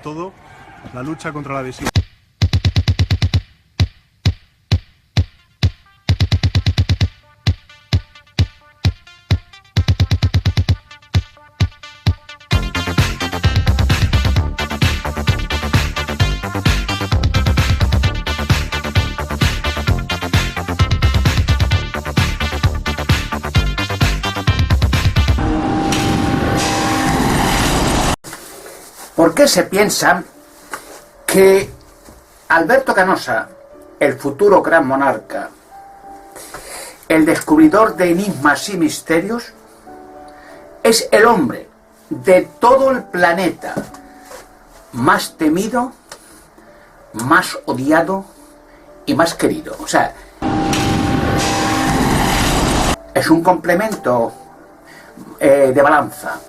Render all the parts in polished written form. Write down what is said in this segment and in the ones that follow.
todo la lucha contra la desigualdad. ¿Por qué se piensa que Alberto Canosa, el futuro gran monarca, el descubridor de enigmas y misterios, es el hombre de todo el planeta más temido, más odiado y más querido? O sea, es un complemento de balanza,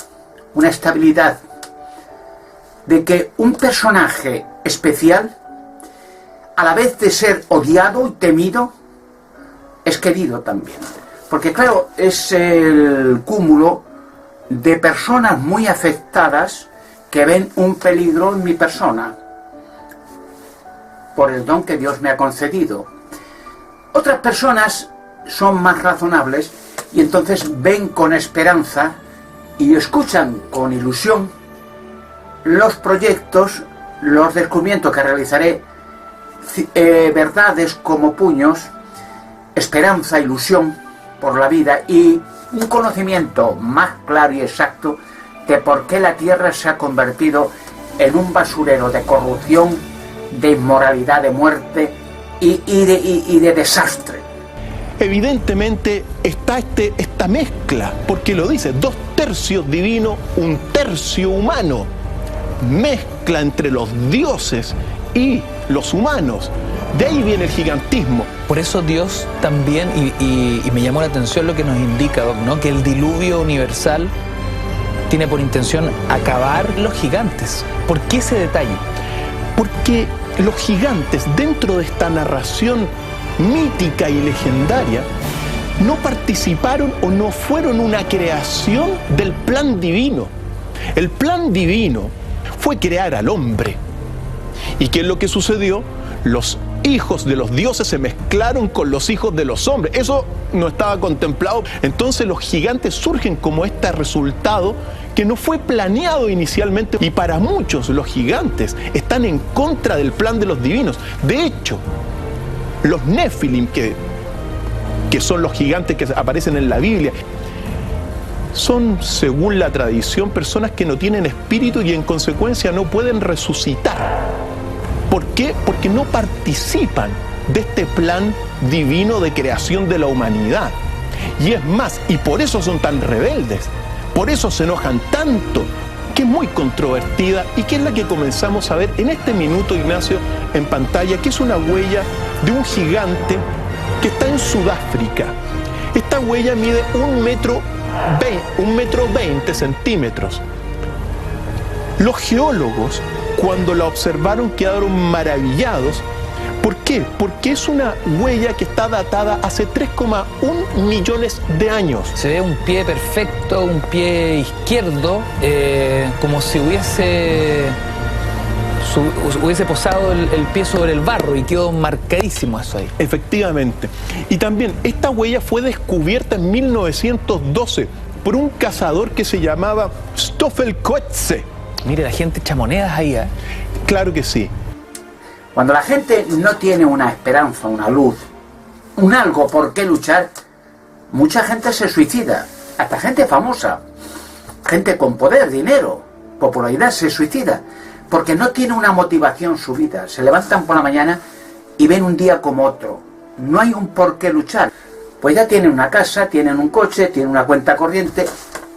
una estabilidad, de que un personaje especial, a la vez de ser odiado y temido, es querido también. Porque claro, es el cúmulo de personas muy afectadas que ven un peligro en mi persona, por el don que Dios me ha concedido. Otras personas son más razonables y entonces ven con esperanza y escuchan con ilusión los proyectos, los descubrimientos que realizaré, verdades como puños, esperanza, ilusión por la vida y un conocimiento más claro y exacto de por qué la Tierra se ha convertido en un basurero de corrupción, de inmoralidad, de muerte y de desastre. Evidentemente está esta mezcla, porque lo dice, 2/3 divino, 1/3 humano. Mezcla entre los dioses y los humanos. De ahí viene el gigantismo. Por eso Dios también, y me llamó la atención lo que nos indica, Doc, ¿no? Que el diluvio universal tiene por intención acabar los gigantes. ¿Por qué ese detalle? Porque los gigantes, dentro de esta narración mítica y legendaria, no participaron o no fueron una creación del plan divino. El plan divino fue crear al hombre. ¿Y qué es lo que sucedió? Los hijos de los dioses se mezclaron con los hijos de los hombres. Eso no estaba contemplado. Entonces los gigantes surgen como este resultado que no fue planeado inicialmente. Y para muchos los gigantes están en contra del plan de los divinos. De hecho, los Nefilim, que son los gigantes que aparecen en la Biblia, son, según la tradición, personas que no tienen espíritu y en consecuencia no pueden resucitar. ¿Por qué? Porque no participan de este plan divino de creación de la humanidad. Y es más, y por eso son tan rebeldes, por eso se enojan tanto, que es muy controvertida y que es la que comenzamos a ver en este minuto, Ignacio, en pantalla, que es una huella de un gigante que está en Sudáfrica. Esta huella mide 1,20 centímetros. Los geólogos, cuando la observaron, quedaron maravillados. ¿Por qué? Porque es una huella que está datada hace 3,1 millones de años. Se ve un pie perfecto, un pie izquierdo, como si hubiese posado el pie sobre el barro y quedó marcadísimo eso ahí. Efectivamente. Y también esta huella fue descubierta en 1912 por un cazador que se llamaba Stoffel Coetzee. Mire, la gente echa monedas ahí, ¿eh? Claro que sí. Cuando la gente no tiene una esperanza, una luz, un algo por qué luchar, mucha gente se suicida. Hasta gente famosa, gente con poder, dinero, popularidad, se suicida. Porque no tiene una motivación su vida. Se levantan por la mañana y ven un día como otro. No hay un por qué luchar. Pues ya tienen una casa, tienen un coche, tienen una cuenta corriente,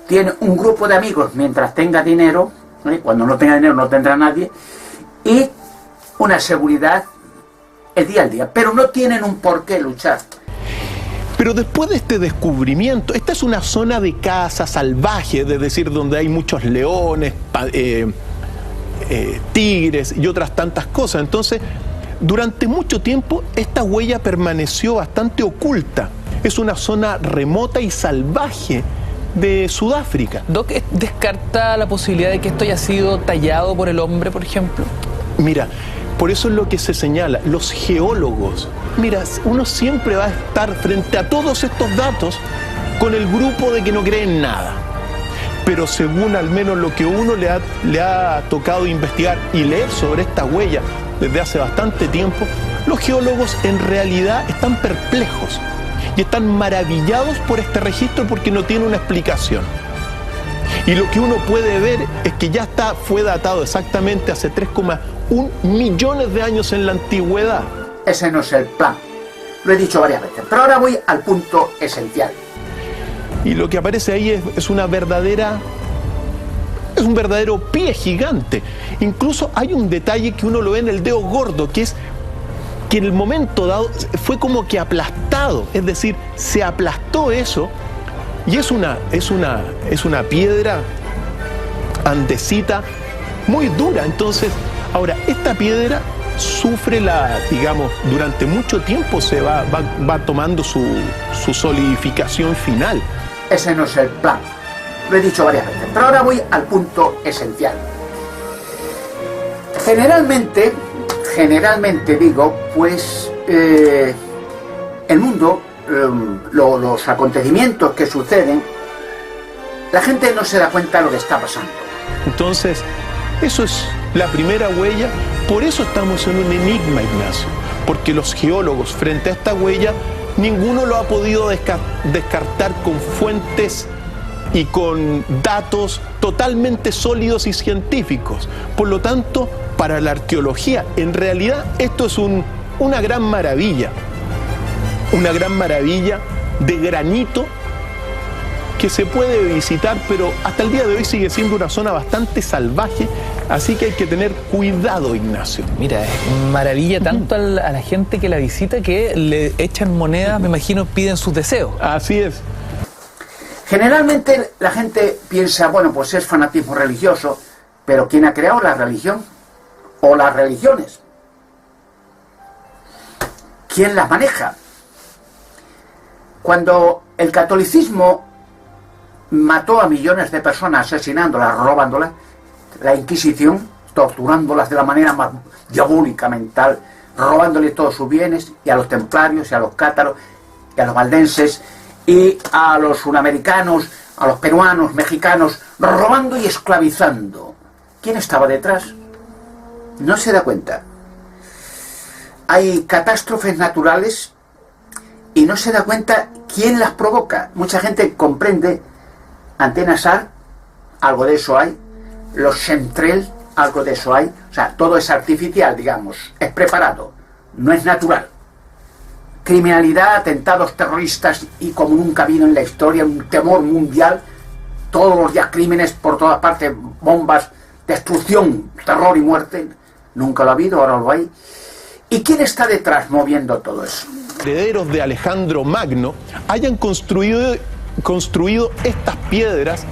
tienen un grupo de amigos mientras tenga dinero, ¿eh? Cuando no tenga dinero no tendrá nadie, y una seguridad el día al día. Pero no tienen un por qué luchar. Pero después de este descubrimiento, esta es una zona de caza salvaje, es decir, donde hay muchos leones, tigres y otras tantas cosas. Entonces, durante mucho tiempo esta huella permaneció bastante oculta. Es una zona remota y salvaje de Sudáfrica. Doc, ¿descarta la posibilidad de que esto haya sido tallado por el hombre, por ejemplo? Mira, por eso es lo que se señala, los geólogos. Mira, uno siempre va a estar frente a todos estos datos con el grupo de que no creen nada. Pero según al menos lo que uno le ha tocado investigar y leer sobre esta huella desde hace bastante tiempo, los geólogos en realidad están perplejos y están maravillados por este registro porque no tiene una explicación. Y lo que uno puede ver es que ya fue datado exactamente hace 3,1 millones de años en la antigüedad. Ese no es el plan. Lo he dicho varias veces, pero ahora voy al punto esencial. Y lo que aparece ahí es un verdadero pie gigante. Incluso hay un detalle que uno lo ve en el dedo gordo, que es que en el momento dado fue como que aplastado, es decir, se aplastó eso, y es una piedra andesita muy dura. Entonces, ahora, esta piedra sufre durante mucho tiempo se va tomando su solidificación final. Ese no es el plan. Lo he dicho varias veces, pero ahora voy al punto esencial. Generalmente digo, pues el mundo, los acontecimientos que suceden, la gente no se da cuenta de lo que está pasando. Entonces, eso es la primera huella. Por eso estamos en un enigma, Ignacio, porque los geólogos frente a esta huella, ninguno lo ha podido descartar con fuentes y con datos totalmente sólidos y científicos. Por lo tanto, para la arqueología, en realidad esto es una gran maravilla de granito que se puede visitar, pero hasta el día de hoy sigue siendo una zona bastante salvaje, así que hay que tener cuidado, Ignacio. Mira, maravilla tanto a la gente que la visita que le echan monedas, me imagino, piden sus deseos. Así es. Generalmente la gente piensa, bueno, pues es fanatismo religioso, pero ¿quién ha creado la religión? ¿O las religiones? ¿Quién las maneja? Cuando el catolicismo mató a millones de personas asesinándolas, robándolas, la Inquisición, torturándolas de la manera más diabólica mental, robándoles todos sus bienes, y a los templarios, y a los cátaros, y a los valdenses, y a los sudamericanos, a los peruanos, mexicanos, robando y esclavizando. ¿Quién estaba detrás? No se da cuenta. Hay catástrofes naturales y no se da cuenta quién las provoca. Mucha gente comprende Antenas ARC, algo de eso hay, los chemtrails, algo de eso hay, o sea, todo es artificial, digamos, es preparado, no es natural. Criminalidad, atentados terroristas y como nunca ha habido en la historia, un temor mundial, todos los días crímenes por todas partes, bombas, destrucción, terror y muerte, nunca lo ha habido, ahora lo hay. ¿Y quién está detrás moviendo todo eso? Herederos de Alejandro Magno hayan construido estas piedras,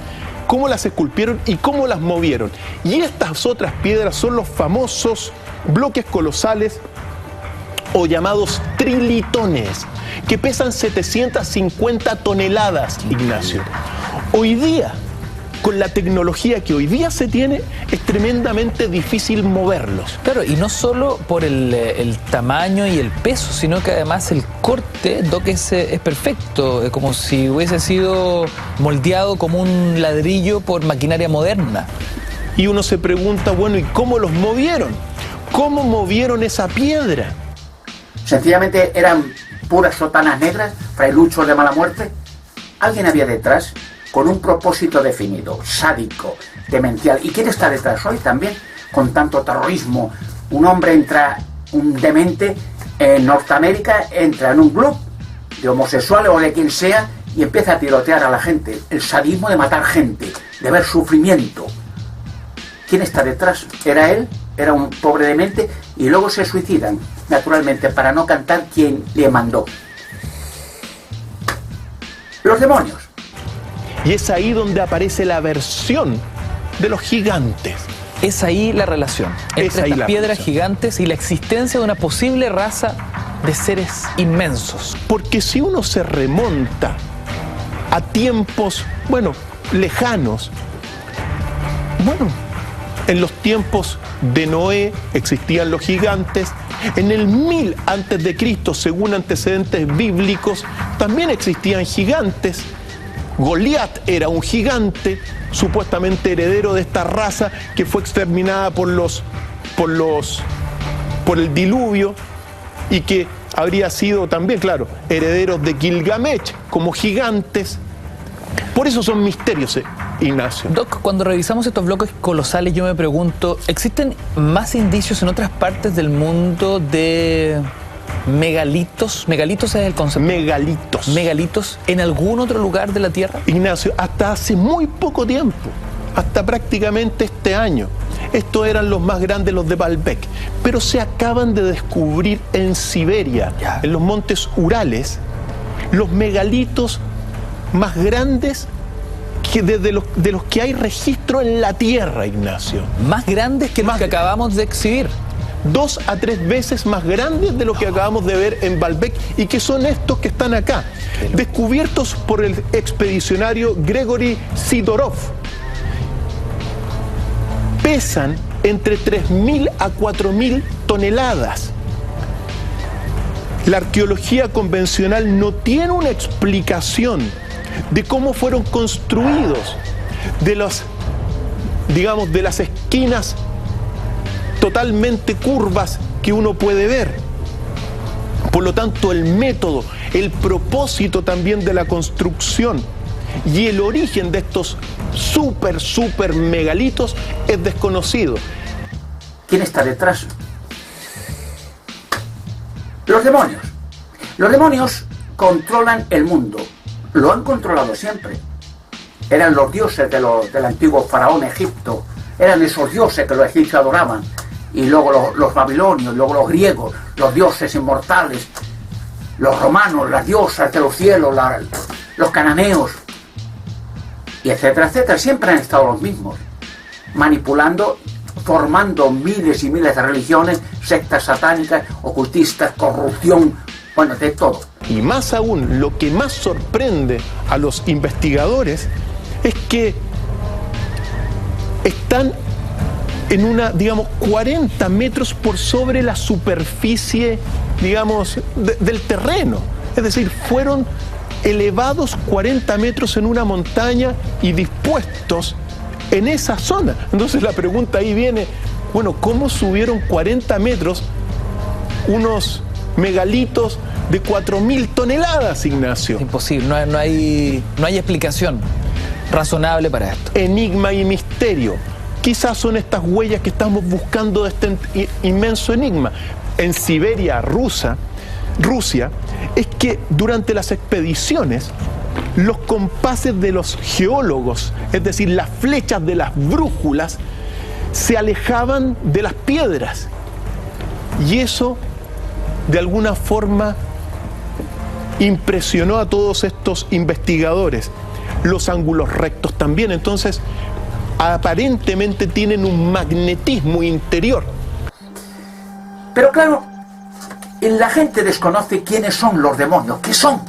cómo las esculpieron y cómo las movieron. Y estas otras piedras son los famosos bloques colosales o llamados trilitones, que pesan 750 toneladas, Ignacio. Hoy día, con la tecnología que hoy día se tiene, es tremendamente difícil moverlos. Claro, y no solo por el tamaño y el peso, sino que además el corte, Doc, es perfecto, es como si hubiese sido moldeado como un ladrillo por maquinaria moderna. Y uno se pregunta, bueno, ¿y cómo los movieron? ¿Cómo movieron esa piedra? Sencillamente eran puras sotanas negras, frailuchos de mala muerte. Alguien había detrás con un propósito definido, sádico, demencial. ¿Y quién está detrás hoy también? Con tanto terrorismo. Un demente en Norteamérica entra en un club de homosexuales o de quien sea y empieza a tirotear a la gente. El sadismo de matar gente, de ver sufrimiento. ¿Quién está detrás? ¿Era él? ¿Era un pobre demente? Y luego se suicidan, naturalmente, para no cantar quién le mandó. Los demonios. Y es ahí donde aparece la versión de los gigantes. Es ahí la relación entre estas piedras gigantes y la existencia de una posible raza de seres inmensos. Porque si uno se remonta a tiempos, bueno, lejanos. Bueno, en los tiempos de Noé existían los gigantes. En el 1000 antes de Cristo, según antecedentes bíblicos, también existían gigantes. Goliat era un gigante, supuestamente heredero de esta raza que fue exterminada por el diluvio y que habría sido también, claro, herederos de Gilgamesh como gigantes. Por eso son misterios, Ignacio. Doc, cuando revisamos estos bloques colosales, yo me pregunto, ¿existen más indicios en otras partes del mundo de megalitos? ¿Megalitos es el concepto? Megalitos. ¿Megalitos en algún otro lugar de la Tierra? Ignacio, hasta hace muy poco tiempo, hasta prácticamente este año, estos eran los más grandes, los de Baalbek, pero se acaban de descubrir en Siberia, en los montes Urales, los megalitos más grandes que de los que hay registro en la Tierra, Ignacio. Más grandes que los que acabamos de exhibir. 2 a 3 veces más grandes de lo que acabamos de ver en Baalbek, y que son estos que están acá, descubiertos por el expedicionario Gregory Sidorov. Pesan entre 3.000 a 4.000 toneladas. La arqueología convencional no tiene una explicación de cómo fueron construidos, de las esquinas totalmente curvas que uno puede ver. Por lo tanto, el método, el propósito también de la construcción y el origen de estos super megalitos es desconocido. ¿Quién está detrás? Los demonios. Los demonios controlan el mundo. Lo han controlado siempre. Eran los dioses del antiguo faraón Egipto. Eran esos dioses que los egipcios adoraban. Y luego los babilonios, luego los griegos, los dioses inmortales, los romanos, las diosas de los cielos, los cananeos, y etcétera, etcétera. Siempre han estado los mismos, manipulando, formando miles y miles de religiones, sectas satánicas, ocultistas, corrupción, bueno, de todo. Y más aún, lo que más sorprende a los investigadores es que están en 40 metros por sobre la superficie, del terreno. Es decir, fueron elevados 40 metros en una montaña y dispuestos en esa zona. Entonces la pregunta ahí viene, bueno, ¿cómo subieron 40 metros unos megalitos de 4.000 toneladas, Ignacio? Imposible, no hay explicación razonable para esto. Enigma y misterio. Quizás son estas huellas que estamos buscando de este inmenso enigma. En Siberia, Rusia, es que durante las expediciones, los compases de los geólogos, es decir, las flechas de las brújulas, se alejaban de las piedras. Y eso, de alguna forma, impresionó a todos estos investigadores. Los ángulos rectos también. Entonces, aparentemente tienen un magnetismo interior. Pero claro, la gente desconoce quiénes son los demonios. ¿Qué son?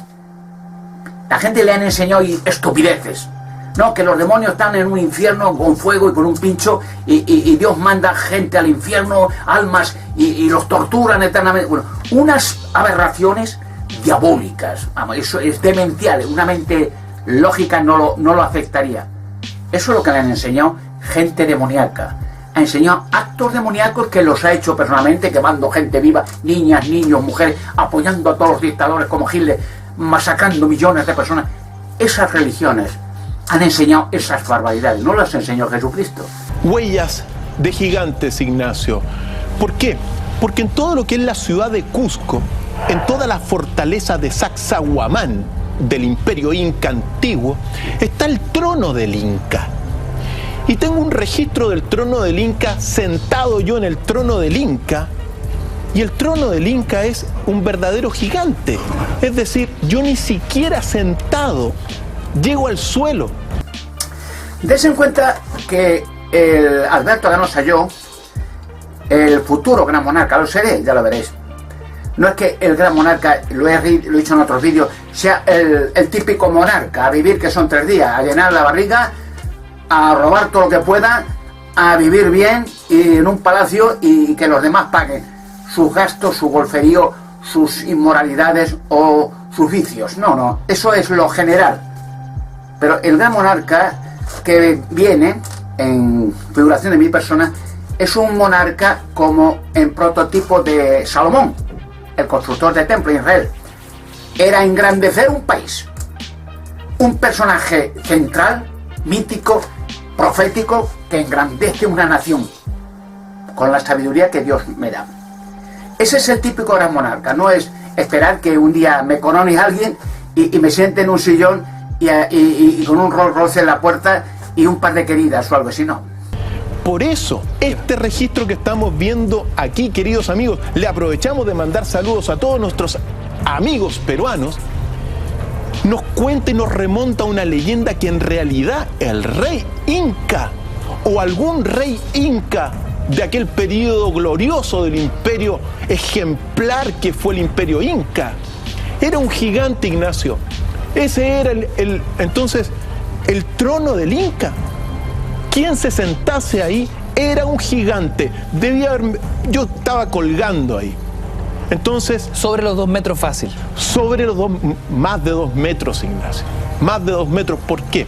La gente le han enseñado estupideces. No, que los demonios están en un infierno con fuego y con un pincho y Dios manda gente al infierno, almas, y los torturan eternamente. Bueno, unas aberraciones diabólicas. Vamos, eso es demencial. Una mente lógica no lo aceptaría. Eso es lo que le han enseñado gente demoníaca. Ha enseñado actos demoníacos que los ha hecho personalmente, quemando gente viva, niñas, niños, mujeres, apoyando a todos los dictadores como Hitler, masacrando millones de personas. Esas religiones han enseñado esas barbaridades, no las enseñó Jesucristo. Huellas de gigantes, Ignacio. ¿Por qué? Porque en todo lo que es la ciudad de Cusco, en toda la fortaleza de Sacsayhuamán, del imperio inca antiguo, está el trono del Inca. Y tengo un registro del trono del Inca, sentado yo en el trono del Inca, y el trono del Inca es un verdadero gigante. Es decir, yo ni siquiera sentado llego al suelo. Dese en cuenta que el Alberto Ganosa, yo, el futuro gran monarca, lo seré, ya lo veréis, No es que el gran monarca, lo he dicho en otros vídeos, sea el típico monarca, a vivir, que son 3 días, a llenar la barriga, a robar todo lo que pueda, a vivir bien y en un palacio y que los demás paguen sus gastos, su golferío, sus inmoralidades o sus vicios. No, eso es lo general. Pero el gran monarca que viene en figuración de mi persona es un monarca como en prototipo de Salomón, el constructor del templo de Israel. Era engrandecer un país, un personaje central, mítico, profético, que engrandece una nación con la sabiduría que Dios me da. Ese es el típico gran monarca. No es esperar que un día me corone alguien y me siente en un sillón y con un Rolls Royce en la puerta y un par de queridas o algo así, no. Por eso, este registro que estamos viendo aquí, queridos amigos, le aprovechamos de mandar saludos a todos nuestros amigos peruanos, nos cuenta y nos remonta una leyenda que en realidad el rey Inca o algún rey Inca de aquel periodo glorioso del imperio ejemplar que fue el imperio Inca, era un gigante, Ignacio. Ese era entonces el trono del Inca. Quien se sentase ahí era un gigante. Yo estaba colgando ahí. Entonces, sobre los 2 metros fácil. Sobre los más de 2 metros, Ignacio. Más de 2 metros. ¿Por qué?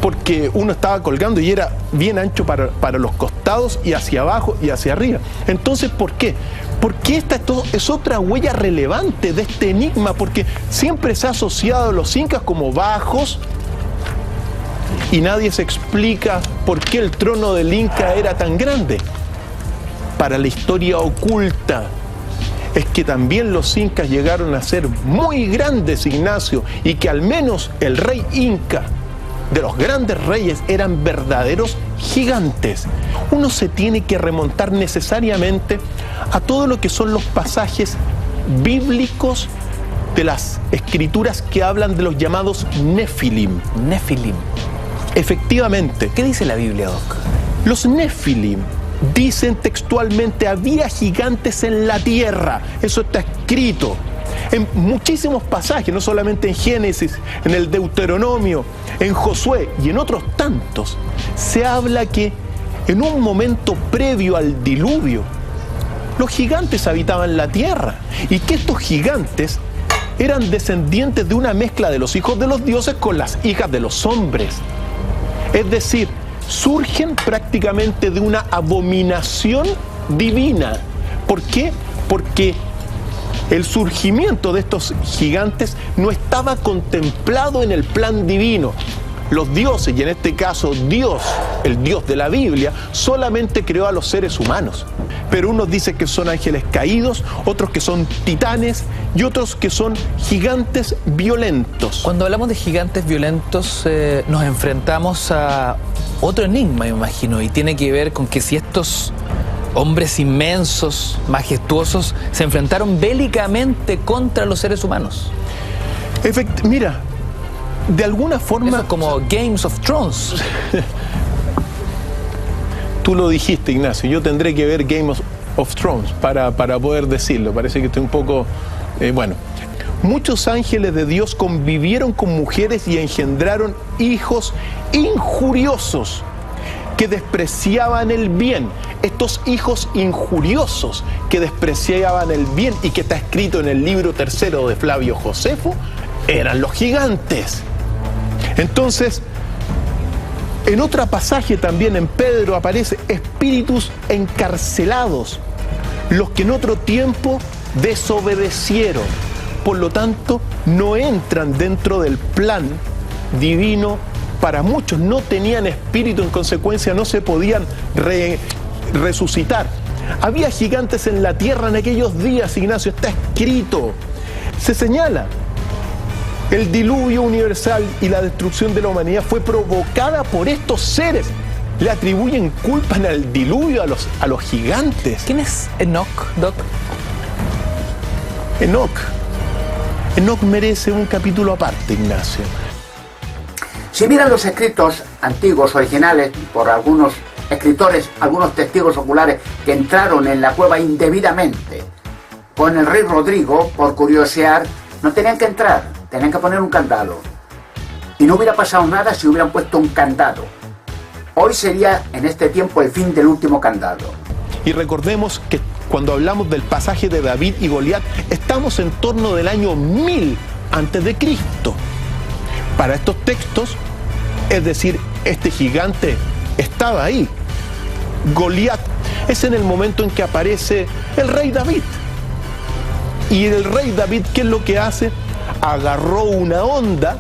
Porque uno estaba colgando y era bien ancho para los costados y hacia abajo y hacia arriba. Entonces, ¿por qué? Porque esta es otra huella relevante de este enigma, porque siempre se ha asociado a los incas como bajos y nadie se explica por qué el trono del Inca era tan grande. Para la historia oculta es que también los incas llegaron a ser muy grandes, Ignacio, y que al menos el rey Inca, de los grandes reyes, eran verdaderos gigantes. Uno se tiene que remontar necesariamente a todo lo que son los pasajes bíblicos de las escrituras que hablan de los llamados Nefilim. Nefilim. Efectivamente. ¿Qué dice la Biblia, Doc? Los Nefilim dicen textualmente: había gigantes en la tierra. Eso está escrito en muchísimos pasajes, no solamente en Génesis, en el Deuteronomio, en Josué y en otros tantos. Se habla que en un momento previo al diluvio, los gigantes habitaban la tierra y que estos gigantes eran descendientes de una mezcla de los hijos de los dioses con las hijas de los hombres. Es decir, surgen prácticamente de una abominación divina. ¿Por qué? Porque el surgimiento de estos gigantes no estaba contemplado en el plan divino. Los dioses, y en este caso Dios, el Dios de la Biblia, solamente creó a los seres humanos. Pero unos dicen que son ángeles caídos, otros que son titanes y otros que son gigantes violentos. Cuando hablamos de gigantes violentos, nos enfrentamos a otro enigma, me imagino, y tiene que ver con que si estos hombres inmensos, majestuosos, se enfrentaron bélicamente contra los seres humanos. Mira, de alguna forma... Eso es como Games of Thrones. Tú lo dijiste, Ignacio, yo tendré que ver Game of Thrones para poder decirlo. Parece que estoy un poco... bueno. Muchos ángeles de Dios convivieron con mujeres y engendraron hijos injuriosos que despreciaban el bien. Estos hijos injuriosos que despreciaban el bien y que está escrito en el libro 3 de Flavio Josefo eran los gigantes. Entonces, en otro pasaje también en Pedro aparece espíritus encarcelados, los que en otro tiempo desobedecieron. Por lo tanto, no entran dentro del plan divino para muchos. No tenían espíritu, en consecuencia no se podían resucitar. Había gigantes en la tierra en aquellos días, Ignacio, está escrito. Se señala: el diluvio universal y la destrucción de la humanidad fue provocada por estos seres. Le atribuyen culpa en el diluvio a los gigantes. ¿Quién es Enoch, Doc? Enoch merece un capítulo aparte, Ignacio. Si miran los escritos antiguos, originales, por algunos escritores, algunos testigos oculares que entraron en la cueva indebidamente, Con el rey Rodrigo, por curiosear, no tenían que entrar, tenían que poner un candado. Y no hubiera pasado nada si hubieran puesto un candado. Hoy sería, en este tiempo, el fin del último candado. Y recordemos que cuando hablamos del pasaje de David y Goliat, estamos en torno del año 1000 antes de Cristo. Para estos textos, es decir, este gigante estaba ahí. Goliat es en el momento en que aparece el rey David. Y el rey David, ¿qué es lo que hace? Agarró una onda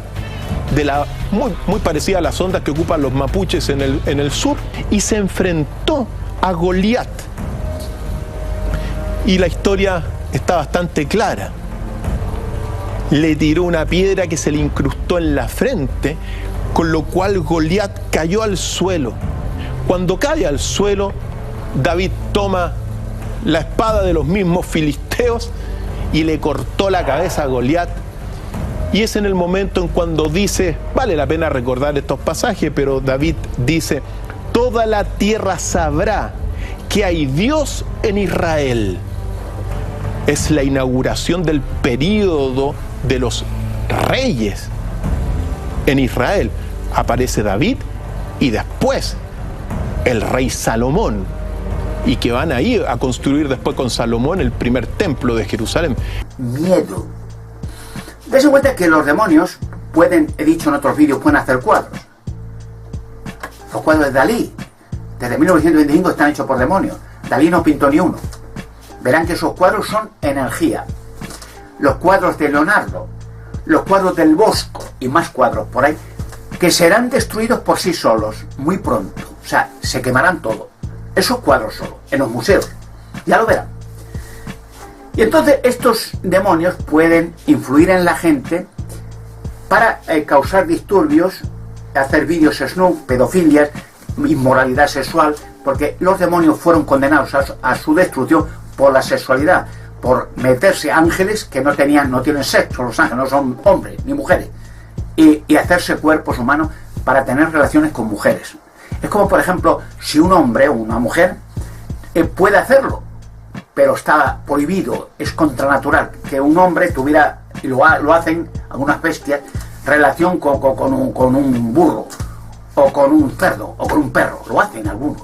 muy parecida a las ondas que ocupan los mapuches en el sur, y se enfrentó a Goliat. Y la historia está bastante clara. Le tiró una piedra que se le incrustó en la frente, con lo cual Goliat cayó al suelo. Cuando cae al suelo, David toma la espada de los mismos filisteos y le cortó la cabeza a Goliat. Y es en el momento en cuando dice, vale la pena recordar estos pasajes, pero David dice: toda la tierra sabrá que hay Dios en Israel. Es la inauguración del período de los reyes en Israel. Aparece David y después el rey Salomón, y que van ahí a construir después con Salomón el primer templo de Jerusalén. Miedo. Dese cuenta que los demonios pueden, he dicho en otros vídeos, pueden hacer cuadros. Los cuadros de Dalí, desde 1925, están hechos por demonios. Dalí no pintó ni uno. Verán que esos cuadros son energía. Los cuadros de Leonardo, los cuadros del Bosco y más cuadros por ahí, que serán destruidos por sí solos muy pronto. O sea, se quemarán todos. Esos cuadros solo, en los museos. Ya lo verán. Y entonces estos demonios pueden influir en la gente para causar disturbios, hacer vídeos snoop, pedofilias, inmoralidad sexual, porque los demonios fueron condenados a su destrucción por la sexualidad, por meterse ángeles que no tienen sexo, los ángeles no son hombres ni mujeres, y hacerse cuerpos humanos para tener relaciones con mujeres. Es como, por ejemplo, si un hombre o una mujer puede hacerlo, pero está prohibido, es contranatural que un hombre tuviera, y lo hacen algunas bestias, relación con un burro, o con un cerdo, o con un perro, lo hacen algunos.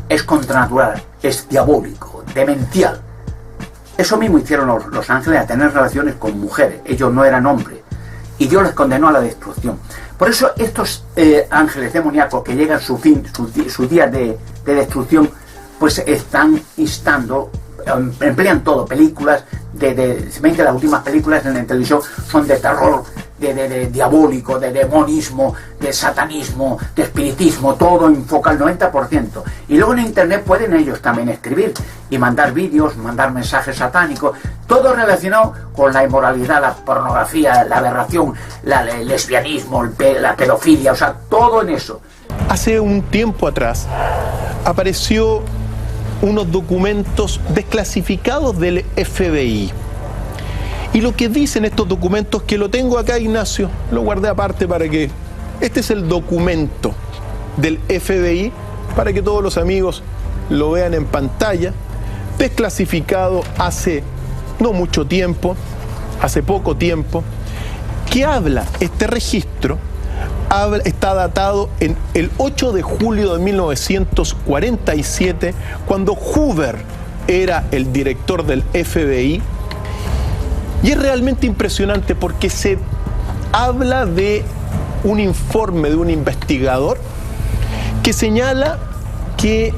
Es contranatural, es diabólico, demencial. Eso mismo hicieron los ángeles, a tener relaciones con mujeres. Ellos no eran hombres, y Dios les condenó a la destrucción. Por eso estos ángeles demoníacos que llegan a su fin, su día de destrucción, pues están instando, emplean todo, películas, se ven que las últimas películas en la televisión son de terror, de diabólico, de demonismo, de satanismo, de espiritismo, todo enfoca al 90%. Y luego en internet pueden ellos también escribir y mandar vídeos, mandar mensajes satánicos, todo relacionado con la inmoralidad, la pornografía, la aberración, el lesbianismo, la pedofilia, o sea, todo en eso. Hace un tiempo atrás apareció unos documentos desclasificados del FBI. Y lo que dicen estos documentos, que lo tengo acá, Ignacio, lo guardé aparte para que... Este es el documento del FBI, para que todos los amigos lo vean en pantalla, desclasificado hace no mucho tiempo, hace poco tiempo, que habla, este registro, está datado en el 8 de julio de 1947, cuando Hoover era el director del FBI. Y es realmente impresionante porque se habla de un informe de un investigador que señala que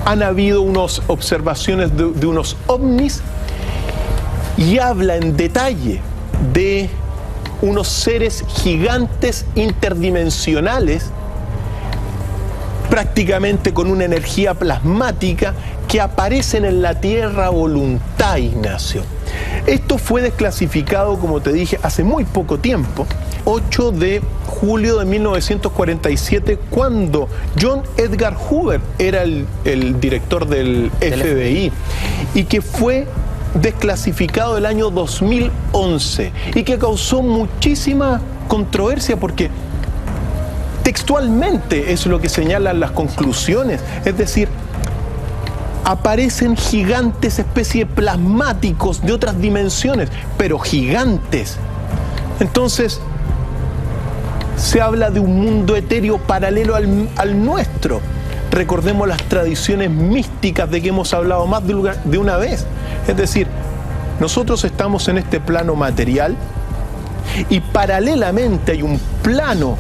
han habido unas observaciones de unos ovnis, y habla en detalle de unos seres gigantes interdimensionales, prácticamente con una energía plasmática, que aparecen en la Tierra a voluntad, Ignacio. Esto fue desclasificado, como te dije, hace muy poco tiempo, 8 de julio de 1947, cuando John Edgar Hoover era el director del FBI, y que fue desclasificado el año 2011, y que causó muchísima controversia porque textualmente es lo que señalan las conclusiones, es decir, aparecen gigantes, especie plasmáticos de otras dimensiones, pero gigantes. Entonces, se habla de un mundo etéreo paralelo al nuestro. Recordemos las tradiciones místicas de que hemos hablado más de una vez. Es decir, nosotros estamos en este plano material y paralelamente hay un plano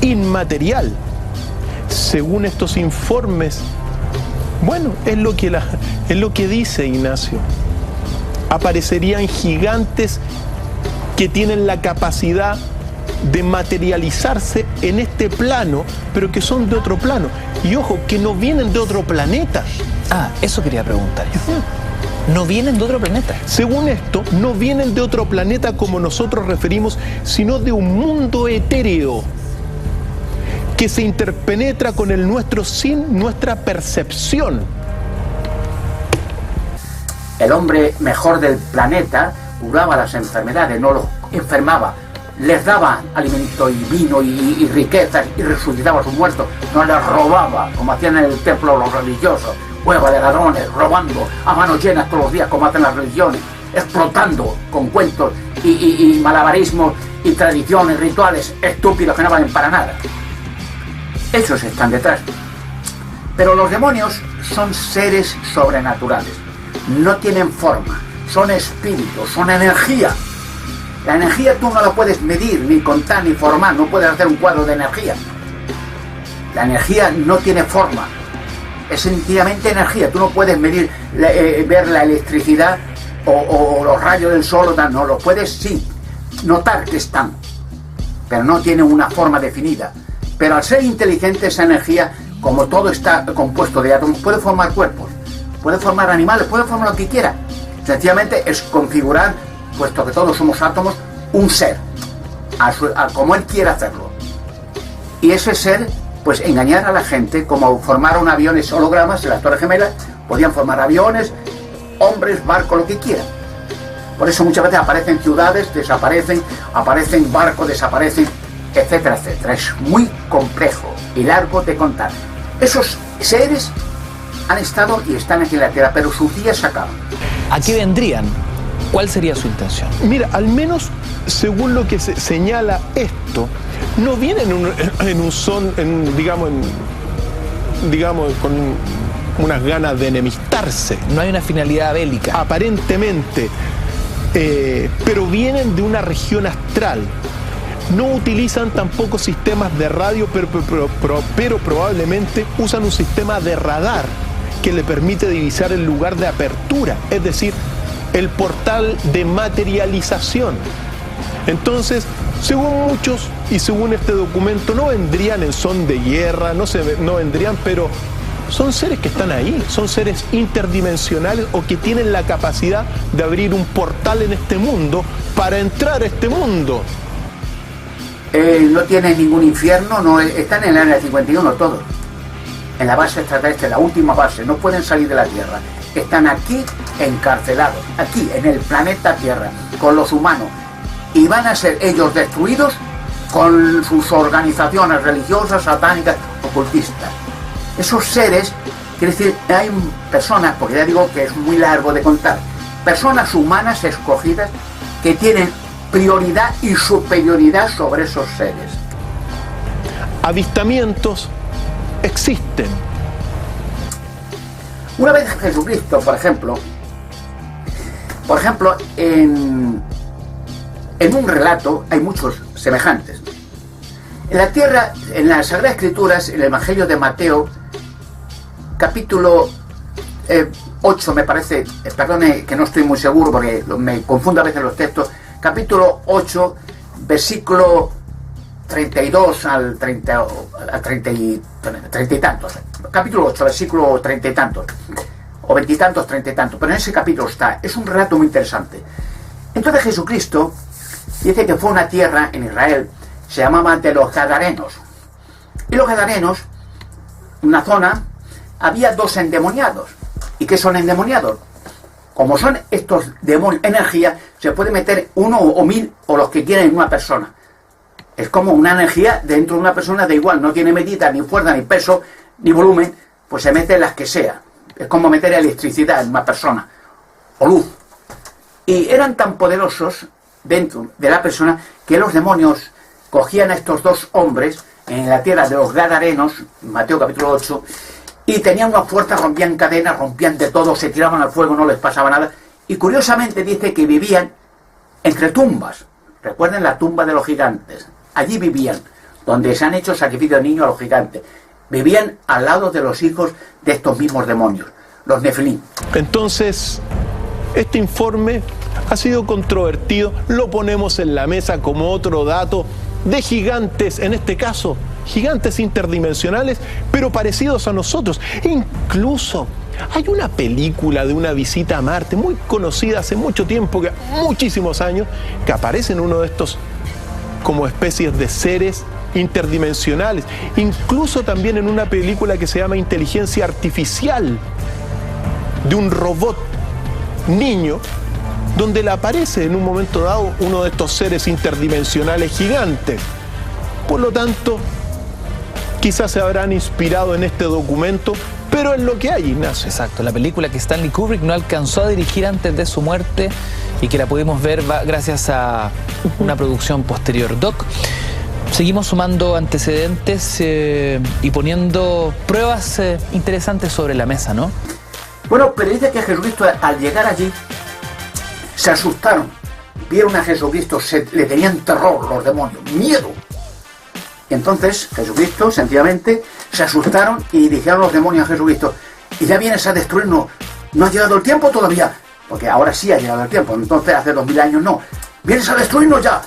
inmaterial. Según estos informes, bueno, es lo que dice Ignacio. Aparecerían gigantes que tienen la capacidad de materializarse en este plano, pero que son de otro plano. Y ojo, que no vienen de otro planeta. Ah, eso quería preguntar yo. ¿No vienen de otro planeta? Según esto, no vienen de otro planeta como nosotros referimos, sino de un mundo etéreo que se interpenetra con el nuestro sin nuestra percepción. El hombre mejor del planeta curaba las enfermedades, no los enfermaba. Les daba alimento y vino y riquezas y resucitaba a sus muertos. No les robaba, como hacían en el templo los religiosos. Hueva de ladrones, robando a manos llenas todos los días, como hacen las religiones. Explotando con cuentos y malabarismos y tradiciones, rituales estúpidos que no valen para nada. Esos están detrás. Pero los demonios son seres sobrenaturales. No tienen forma, son espíritus, son energía. La energía tú no la puedes medir, ni contar, ni formar, no puedes hacer un cuadro de energía. La energía no tiene forma, es sencillamente energía. Tú no puedes medir, ver la electricidad o los rayos del sol, o tal. No, lo puedes sí, notar que están, pero no tienen una forma definida. Pero al ser inteligente esa energía, como todo está compuesto de átomos, puede formar cuerpos, puede formar animales, puede formar lo que quiera. Sencillamente es configurar, puesto que todos somos átomos, un ser, a como él quiera hacerlo. Y ese ser, pues engañar a la gente, como formaron aviones hologramas en las Torres Gemelas, podían formar aviones, hombres, barcos, lo que quieran. Por eso muchas veces aparecen ciudades, desaparecen, aparecen barcos, desaparecen, etcétera, etcétera. Es muy complejo y largo de contar. Esos seres han estado y están aquí en la Tierra, pero sus días se acaban. ¿A qué vendrían? ¿Cuál sería su intención? Mira, al menos según lo que se señala esto, no vienen en un son, digamos, con unas ganas de enemistarse. No hay una finalidad bélica. Aparentemente, pero vienen de una región astral. No utilizan tampoco sistemas de radio, pero probablemente usan un sistema de radar que le permite divisar el lugar de apertura, es decir, el portal de materialización. Entonces, según muchos y según este documento, no vendrían en son de guerra, no vendrían, pero son seres que están ahí, son seres interdimensionales o que tienen la capacidad de abrir un portal en este mundo para entrar a este mundo. No tienen ningún infierno, no están en el área 51 todos. En la base extraterrestre, la última base, no pueden salir de la Tierra. Están aquí encarcelados, aquí en el planeta Tierra, con los humanos. Y van a ser ellos destruidos con sus organizaciones religiosas, satánicas, ocultistas. Esos seres, quiere decir, hay personas, porque ya digo que es muy largo de contar, personas humanas escogidas que tienen prioridad y superioridad sobre esos seres. Avistamientos existen. Una vez Jesucristo, por ejemplo, en un relato hay muchos semejantes. En la tierra, en las Sagradas Escrituras, en el Evangelio de Mateo, capítulo 8, me parece, perdone que no estoy muy seguro porque me confundo a veces los textos, capítulo 8, versículo 32 al 30 y tantos. Capítulo 8, versículo 30 y tantos. O 20 y tantos, 30 y tantos. Pero en ese capítulo está. Es un relato muy interesante. Entonces Jesucristo dice que fue una tierra en Israel, se llamaba de los Gadarenos. Y los Gadarenos, una zona, había dos endemoniados. ¿Y qué son endemoniados? Como son estos demonios, energía, se puede meter uno o 1000 o los que quieran en una persona. Es como una energía dentro de una persona, da igual, no tiene medida, ni fuerza, ni peso, ni volumen, pues se mete las que sea. Es como meter electricidad en una persona, o luz. Y eran tan poderosos dentro de la persona que los demonios cogían a estos dos hombres en la tierra de los Gadarenos, Mateo capítulo 8, y tenían una fuerza, rompían cadenas, rompían de todo, se tiraban al fuego, no les pasaba nada. Y curiosamente dice que vivían entre tumbas. Recuerden la tumba de los gigantes. Allí vivían, donde se han hecho sacrificio de niños a los gigantes. Vivían al lado de los hijos de estos mismos demonios, los Nefilim. Entonces, este informe ha sido controvertido, lo ponemos en la mesa como otro dato de gigantes, en este caso, gigantes interdimensionales, pero parecidos a nosotros. E incluso hay una película de una visita a Marte muy conocida hace mucho tiempo, muchísimos años, que aparece en uno de estos como especies de seres interdimensionales. Incluso también en una película que se llama Inteligencia Artificial, de un robot niño, donde le aparece en un momento dado uno de estos seres interdimensionales gigantes. Por lo tanto, quizás se habrán inspirado en este documento, pero es lo que hay, Ignacio. Exacto, la película que Stanley Kubrick no alcanzó a dirigir antes de su muerte y que la pudimos ver gracias a una producción posterior. Doc, seguimos sumando antecedentes y poniendo pruebas interesantes sobre la mesa, ¿no? Bueno, pero dice que Jesucristo al llegar allí se asustaron, vieron a Jesucristo, le tenían terror los demonios, miedo. Y entonces Jesucristo sencillamente se asustaron y dijeron los demonios a Jesucristo: y ya vienes a destruirnos, no ha llegado el tiempo todavía, porque ahora sí ha llegado el tiempo, entonces hace 2000 años no, vienes a destruirnos ya,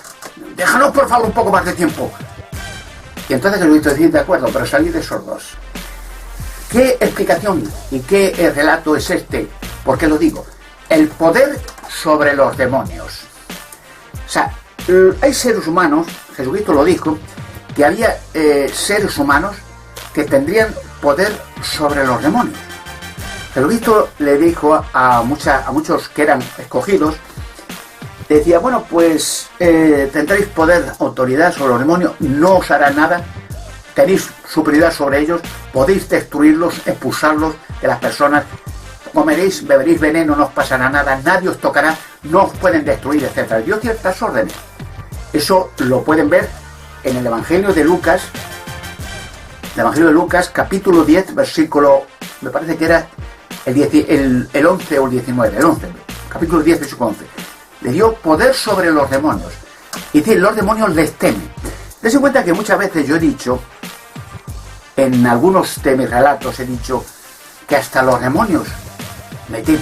déjanos por favor un poco más de tiempo. Y entonces Jesucristo dice: de acuerdo, pero salid de sordos. ¿Qué explicación y qué relato es este? ¿Por qué lo digo? El poder sobre los demonios. O sea, hay seres humanos, Jesucristo lo dijo, que había seres humanos que tendrían poder sobre los demonios. Jesucristo le dijo a muchos que eran escogidos, decía: bueno, pues tendréis poder, autoridad sobre los demonios, no os hará nada, tenéis superioridad sobre ellos, podéis destruirlos, expulsarlos de las personas, comeréis, beberéis veneno, no os pasará nada, nadie os tocará, no os pueden destruir, etc. Dio ciertas órdenes. Eso lo pueden ver en el Evangelio de Lucas, capítulo 10, versículo, me parece que era el 11 o el 19, el 11, capítulo 10, versículo 11. Le dio poder sobre los demonios. Y dice: los demonios les temen. Dense cuenta que muchas veces yo he dicho, en algunos de mis relatos he dicho, que hasta los demonios me temen.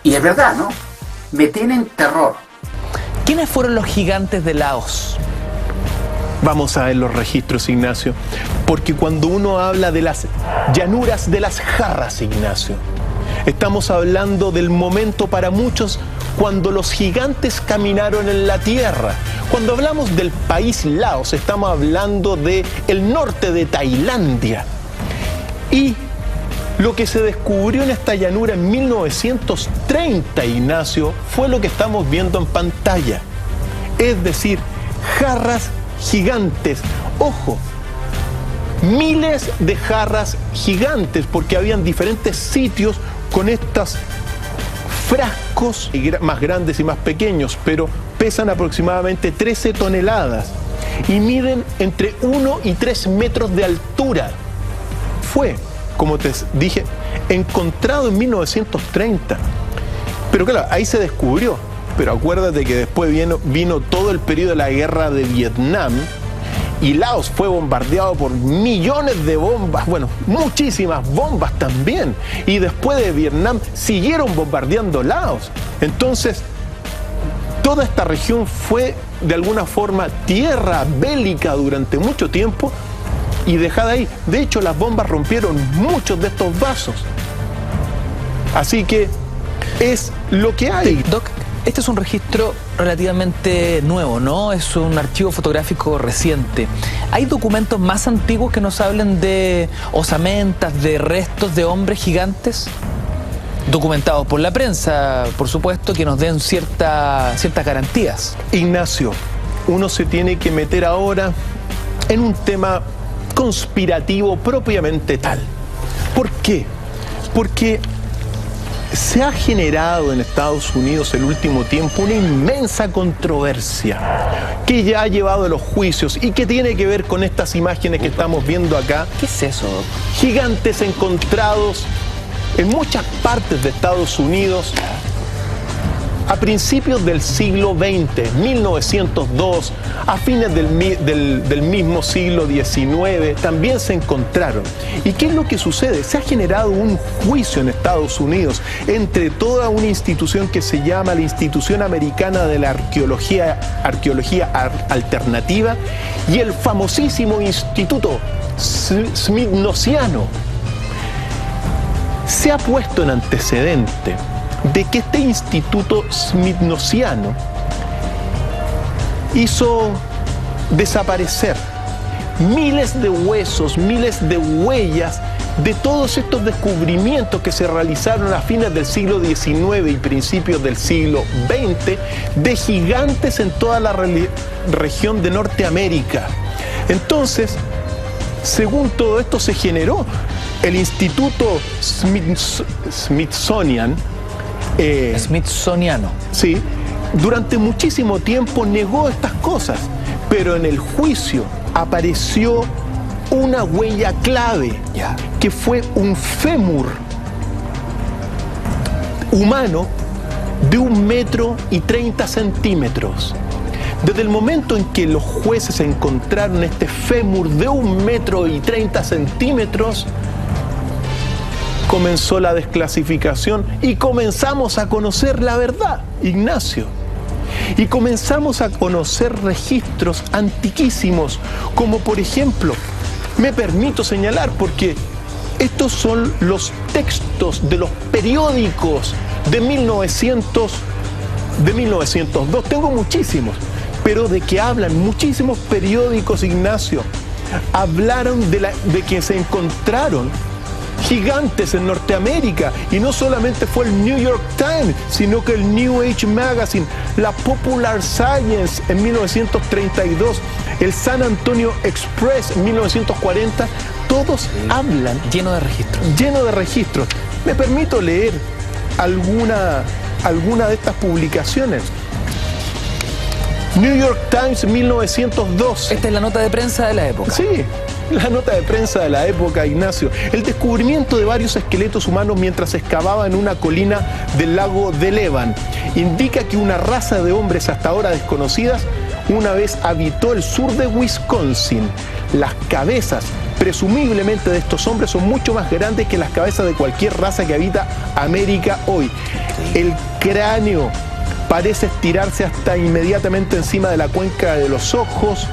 Y es verdad, ¿no? Me tienen terror. ¿Quiénes fueron los gigantes de Laos? Vamos a ver los registros, Ignacio, porque cuando uno habla de las llanuras de las jarras, Ignacio, estamos hablando del momento para muchos cuando los gigantes caminaron en la tierra. Cuando hablamos del país Laos, estamos hablando del norte de Tailandia. Y lo que se descubrió en esta llanura en 1930, Ignacio, fue lo que estamos viendo en pantalla. Es decir, jarras gigantes. Ojo, miles de jarras gigantes, porque habían diferentes sitios con estos frascos más grandes y más pequeños, pero pesan aproximadamente 13 toneladas y miden entre 1 y 3 metros de altura. Fue, como te dije, encontrado en 1930. Pero claro, ahí se descubrió. Pero acuérdate que después vino todo el periodo de la guerra de Vietnam y Laos fue bombardeado por millones de bombas, bueno, muchísimas bombas también. Y después de Vietnam siguieron bombardeando Laos. Entonces, toda esta región fue de alguna forma tierra bélica durante mucho tiempo y dejada ahí. De hecho, las bombas rompieron muchos de estos vasos. Así que es lo que hay. Doc, este es un registro relativamente nuevo, ¿no? Es un archivo fotográfico reciente. ¿Hay documentos más antiguos que nos hablen de osamentas, de restos de hombres gigantes? Documentados por la prensa, por supuesto, que nos den ciertas garantías. Ignacio, uno se tiene que meter ahora en un tema conspirativo propiamente tal. ¿Por qué? Porque se ha generado en Estados Unidos el último tiempo una inmensa controversia que ya ha llevado a los juicios y que tiene que ver con estas imágenes que estamos viendo acá. ¿Qué es eso, Doc? Gigantes encontrados en muchas partes de Estados Unidos a principios del siglo XX, 1902, a fines del mismo siglo XIX, también se encontraron. ¿Y qué es lo que sucede? Se ha generado un juicio en Estados Unidos entre toda una institución que se llama la Institución Americana de la Arqueología Alternativa y el famosísimo Instituto Smithsoniano. Se ha puesto en antecedente de que este Instituto Smithsoniano hizo desaparecer miles de huesos, miles de huellas de todos estos descubrimientos que se realizaron a fines del siglo XIX y principios del siglo XX de gigantes en toda la región de Norteamérica. Entonces, según todo esto se generó el Instituto Smithsoniano. Sí, durante muchísimo tiempo negó estas cosas, pero en el juicio apareció una huella clave, que fue un fémur humano de 1,30 m. Desde el momento en que los jueces encontraron este fémur de 1,30 m, comenzó la desclasificación y comenzamos a conocer la verdad, Ignacio. Y comenzamos a conocer registros antiquísimos, como por ejemplo, me permito señalar porque estos son los textos de los periódicos de 1902. Tengo muchísimos, pero de que hablan muchísimos periódicos, Ignacio, hablaron de que se encontraron gigantes en Norteamérica, y no solamente fue el New York Times, sino que el New Age Magazine, la Popular Science en 1932, el San Antonio Express en 1940, todos hablan. Lleno de registros. Lleno de registros. Me permito leer alguna de estas publicaciones. New York Times 1902. Esta es la nota de prensa de la época. Sí, la nota de prensa de la época, Ignacio. El descubrimiento de varios esqueletos humanos mientras excavaba en una colina del lago de Levan indica que una raza de hombres hasta ahora desconocidas una vez habitó el sur de Wisconsin. Las cabezas, presumiblemente de estos hombres, son mucho más grandes que las cabezas de cualquier raza que habita América hoy. El cráneo parece estirarse hasta inmediatamente encima de la cuenca de los ojos.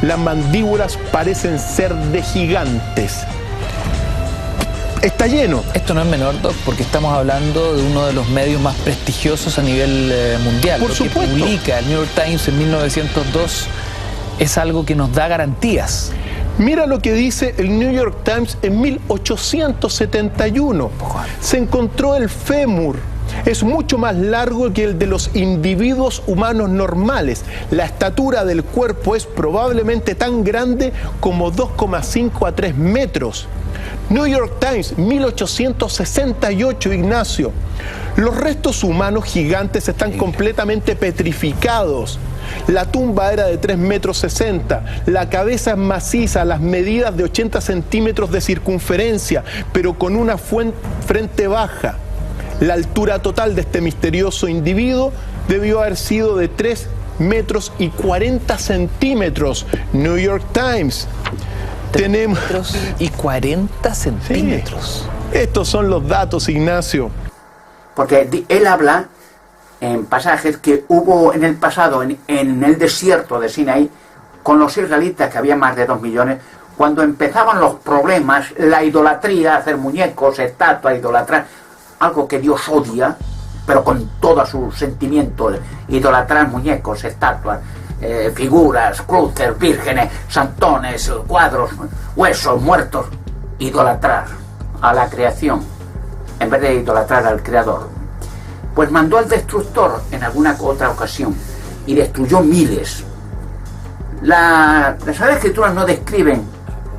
Las mandíbulas parecen ser de gigantes. Está lleno. Esto no es menor, Doc, porque estamos hablando de uno de los medios más prestigiosos a nivel mundial. Por Lo supuesto. que publica el New York Times en 1902 es algo que nos da garantías. Mira lo que dice el New York Times en 1871. Se encontró el fémur. Es mucho más largo que el de los individuos humanos normales. La estatura del cuerpo es probablemente tan grande como 2,5 a 3 metros. New York Times, 1868, Ignacio. Los restos humanos gigantes están completamente petrificados. La tumba era de 3,60 metros. La cabeza es maciza, las medidas de 80 centímetros de circunferencia, pero con una frente baja. La altura total de este misterioso individuo debió haber sido de 3,40 metros. New York Times. 3,40 centímetros. Sí. Estos son los datos, Ignacio. Porque él habla en pasajes que hubo en el pasado, en el desierto de Sinaí, con los israelitas, que había más de 2 millones, cuando empezaban los problemas, la idolatría, hacer muñecos, estatuas, idolatrar, algo que Dios odia, pero con todo su sentimiento, idolatrar muñecos, estatuas, figuras, cruces, vírgenes, santones, cuadros, huesos, muertos, idolatrar a la creación, en vez de idolatrar al Creador. Pues mandó al destructor en alguna otra ocasión y destruyó miles. Las Sagradas Escrituras no describen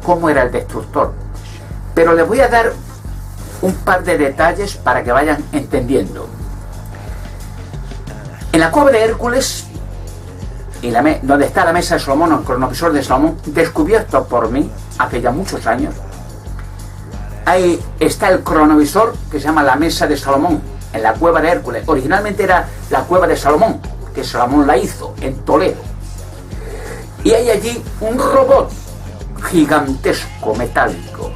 cómo era el destructor, pero les voy a dar un par de detalles para que vayan entendiendo. En la cueva de Hércules, donde está la mesa de Salomón, el cronovisor de Salomón, descubierto por mí hace ya muchos años, ahí está el cronovisor que se llama la mesa de Salomón, en la cueva de Hércules. Originalmente era la cueva de Salomón, que Salomón la hizo en Toledo. Y hay allí un robot gigantesco, metálico.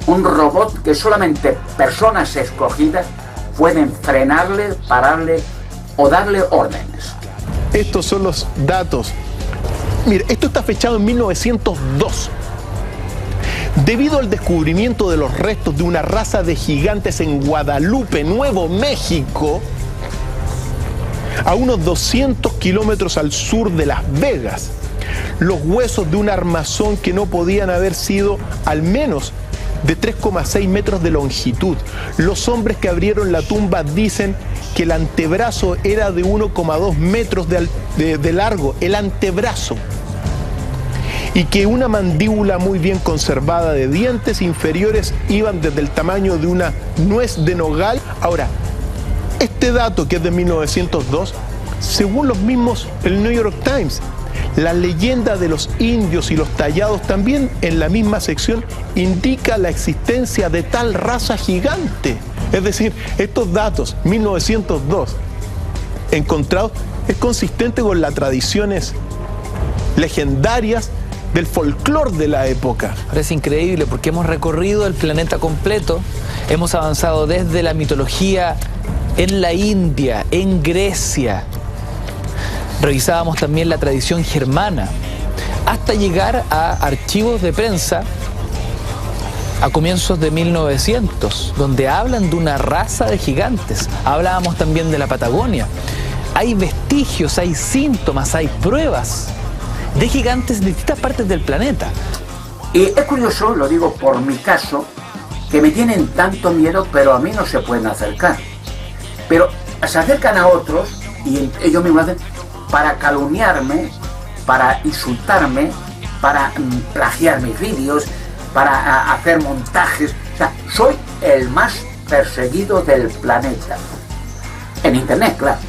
Un robot que solamente personas escogidas pueden frenarle, pararle o darle órdenes. Estos son los datos. Mire, esto está fechado en 1902. Debido al descubrimiento de los restos de una raza de gigantes en Guadalupe, Nuevo México, a unos 200 kilómetros al sur de Las Vegas, los huesos de un armazón que no podían haber sido al menos de 3,6 metros de longitud. Los hombres que abrieron la tumba dicen que el antebrazo era de 1,2 metros de largo, el antebrazo, y que una mandíbula muy bien conservada de dientes inferiores iban desde el tamaño de una nuez de nogal. Ahora, este dato, que es de 1902, según los mismos, el New York Times, la leyenda de los indios y los tallados también en la misma sección indica la existencia de tal raza gigante. Es decir, estos datos, 1902, encontrados, es consistente con las tradiciones legendarias del folclore de la época. Ahora es increíble porque hemos recorrido el planeta completo, hemos avanzado desde la mitología en la India, en Grecia, revisábamos también la tradición germana, hasta llegar a archivos de prensa a comienzos de 1900, donde hablan de una raza de gigantes. Hablábamos también de la Patagonia. Hay vestigios, hay síntomas, hay pruebas de gigantes de distintas partes del planeta. Y es curioso, lo digo por mi caso, que me tienen tanto miedo, pero a mí no se pueden acercar. Pero se acercan a otros y ellos mismos hacen para calumniarme, para insultarme, para plagiar mis vídeos, para hacer montajes. O sea, soy el más perseguido del planeta. En internet, claro.